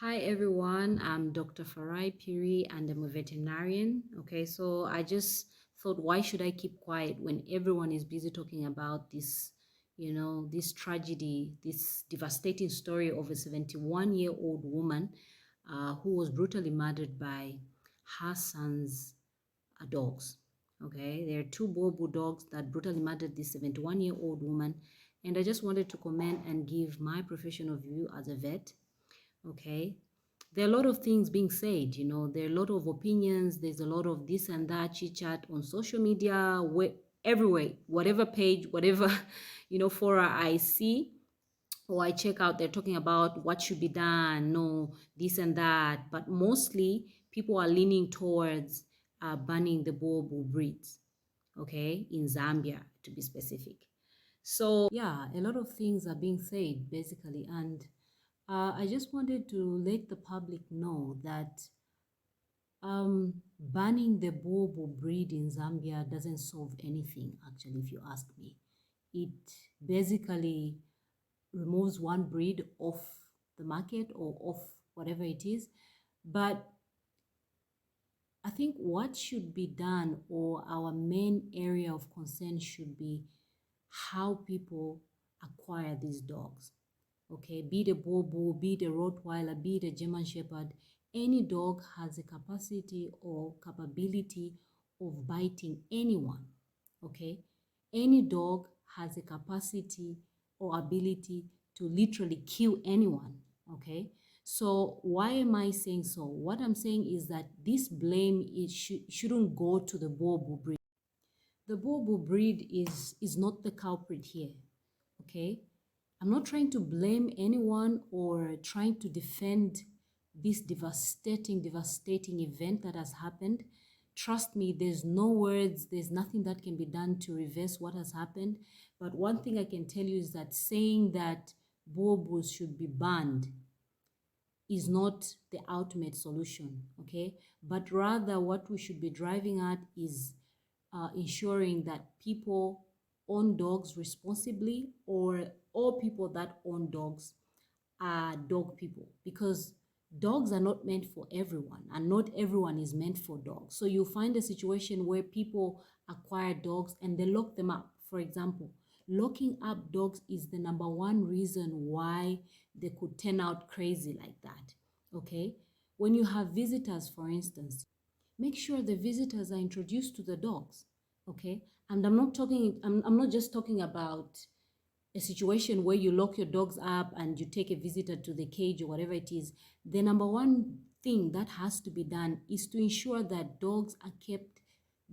Hi everyone, I'm Dr. Farai Piri and I'm a veterinarian. Okay, so I just thought, why should I keep quiet when everyone is busy talking about this, this tragedy, this devastating story of a 71-year-old woman who was brutally murdered by her son's dogs. Okay, there are two Boer dogs that brutally murdered this 71-year-old woman, and I just wanted to comment and give my professional view as a vet. Okay, there are a lot of things being said, there are a lot of opinions, there's a lot of this and that chit chat on social media, everywhere, whatever page, whatever fora I see or I check out, they're talking about what should be done, no, this and that, but mostly people are leaning towards banning the Boer breeds, okay, in Zambia to be specific. So yeah, a lot of things are being said basically, and I just wanted to let the public know that banning the Boer breed in Zambia doesn't solve anything, actually, if you ask me. It basically removes one breed off the market or off whatever it is. But I think what should be done, or our main area of concern, should be how people acquire these dogs. Okay, be it a Boer, be it a Rottweiler, be it a German Shepherd, any dog has a capacity or capability of biting anyone. Okay, any dog has a capacity or ability to literally kill anyone. Okay, so why am I saying so? What I'm saying is that this blame shouldn't go to the Boer breed. The Boer breed is not the culprit here. Okay, I'm not trying to blame anyone or trying to defend this devastating event that has happened. Trust me, there's no words, there's nothing that can be done to reverse what has happened. But one thing I can tell you is that saying that Boer should be banned is not the ultimate solution, okay? But rather what we should be driving at is ensuring that people own dogs responsibly, or all people that own dogs are dog people, because dogs are not meant for everyone and not everyone is meant for dogs. So you find a situation where people acquire dogs and they lock them up. For example, locking up dogs is the number one reason why they could turn out crazy like that. Okay, when you have visitors, for instance, make sure the visitors are introduced to the dogs. Okay, and I'm not just talking about a situation where you lock your dogs up and you take a visitor to the cage or whatever it is. The number one thing that has to be done is to ensure that dogs are kept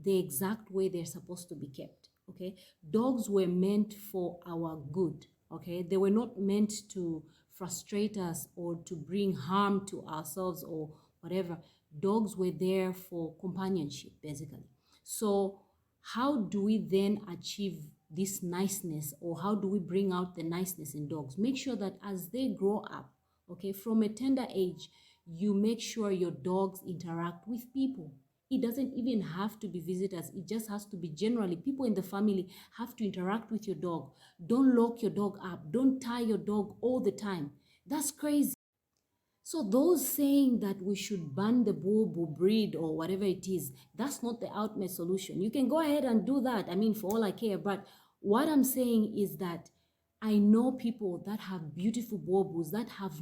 the exact way they're supposed to be kept. Okay, dogs were meant for our good. Okay, they were not meant to frustrate us or to bring harm to ourselves or whatever. Dogs were there for companionship, basically. So how do we then achieve this niceness, or how do we bring out the niceness in dogs? Make sure that as they grow up, okay, from a tender age, you make sure your dogs interact with people. It doesn't even have to be visitors. It just has to be generally people in the family have to interact with your dog. Don't lock your dog up. Don't tie your dog all the time. That's crazy. So those saying that we should ban the Boer breed or whatever it is, that's not the ultimate solution. You can go ahead and do that. I mean, for all I care. But what I'm saying is that I know people that have beautiful Boer that have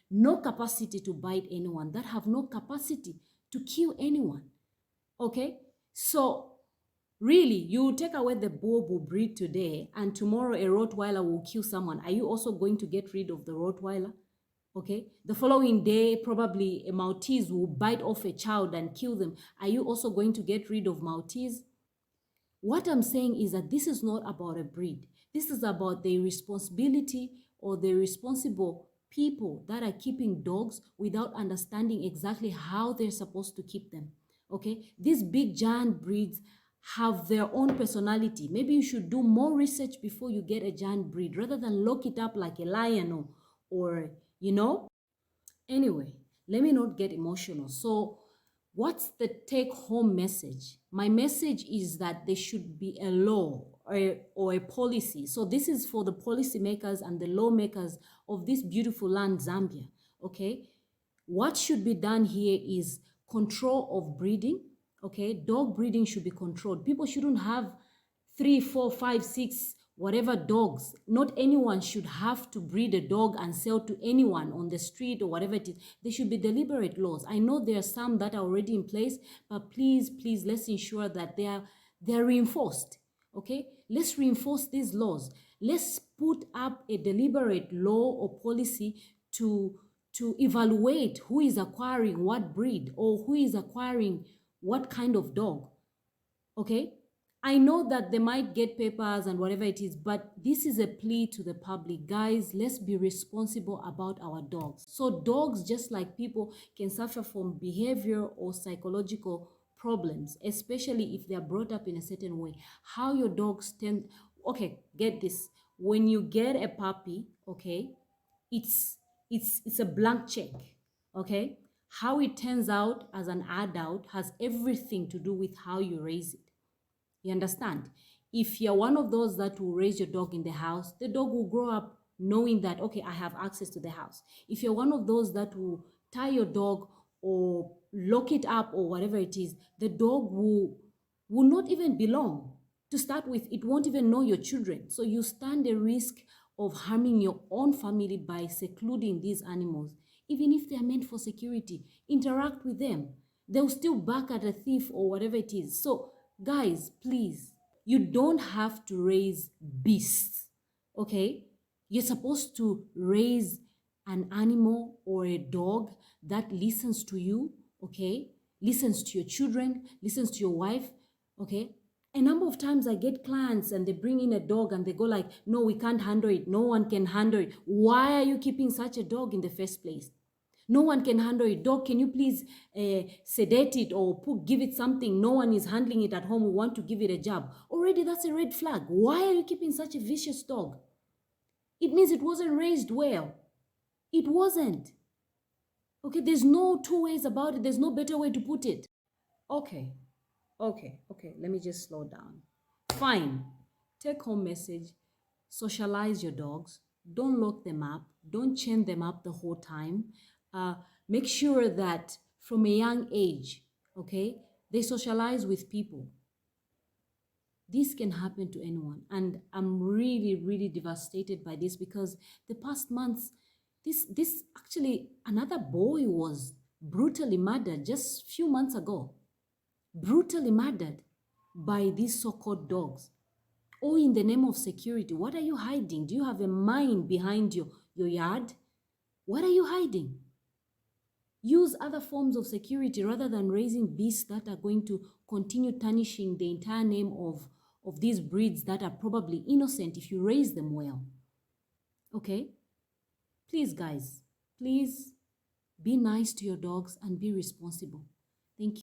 no capacity to bite anyone, that have no capacity to kill anyone. Okay? So really, you take away the Boer breed today and tomorrow a Rottweiler will kill someone. Are you also going to get rid of the Rottweiler? Okay, the following day, probably a Maltese will bite off a child and kill them. Are you also going to get rid of Maltese? What I'm saying is that this is not about a breed. This is about the responsibility or the responsible people that are keeping dogs without understanding exactly how they're supposed to keep them. Okay, these big giant breeds have their own personality. Maybe you should do more research before you get a giant breed rather than lock it up like a lion or Anyway, let me not get emotional. So what's the take home message? My message is that there should be a law or a policy. So this is for the policymakers and the lawmakers of this beautiful land, Zambia. Okay, What should be done here is control of breeding. Okay, dog breeding should be controlled. People shouldn't have 3, 4, 5, 6 whatever dogs. Not anyone should have to breed a dog and sell to anyone on the street or whatever it is. There should be deliberate laws. I know there are some that are already in place, but please, please, let's ensure that they're reinforced. Okay, let's reinforce these laws. Let's put up a deliberate law or policy to evaluate who is acquiring what breed or who is acquiring what kind of dog. Okay, I know that they might get papers and whatever it is, but this is a plea to the public. Guys, let's be responsible about our dogs. So dogs, just like people, can suffer from behavior or psychological problems, especially if they are brought up in a certain way. How your dogs tend, okay, get this. When you get a puppy, okay, it's it's a blank check. Okay, how it turns out as an adult has everything to do with how you raise it. You understand? If you're one of those that will raise your dog in the house, the dog will grow up knowing that, okay, I have access to the house. If you're one of those that will tie your dog or lock it up or whatever it is, the dog will not even belong. To start with, it won't even know your children. So you stand a risk of harming your own family by secluding these animals. Even if they are meant for security, interact with them. They'll still bark at a thief or whatever it is. So guys, please, you don't have to raise beasts, okay? You're supposed to raise an animal or a dog that listens to you, okay? Listens to your children, listens to your wife, okay? A number of times I get clients and they bring in a dog and they go like, no, we can't handle it. No one can handle it. Why are you keeping such a dog in the first place? No one can handle it. Dog, can you please sedate it or give it something? No one is handling it at home. We want to give it a jab. Already that's a red flag. Why are you keeping such a vicious dog? It means it wasn't raised well. It wasn't. Okay, there's no two ways about it. There's no better way to put it. Okay, okay. Let me just slow down. Fine. Take home message. Socialize your dogs. Don't lock them up. Don't chain them up the whole time. Make sure that from a young age, okay, they socialize with people. This can happen to anyone. And I'm really, really devastated by this because the past months, this actually, another boy was brutally murdered just a few months ago. Brutally murdered by these so-called dogs. Or in the name of security. What are you hiding? Do you have a mine behind your yard? What are you hiding? Use other forms of security rather than raising beasts that are going to continue tarnishing the entire name of these breeds that are probably innocent if you raise them well. Okay? Please, guys, please be nice to your dogs and be responsible. Thank you.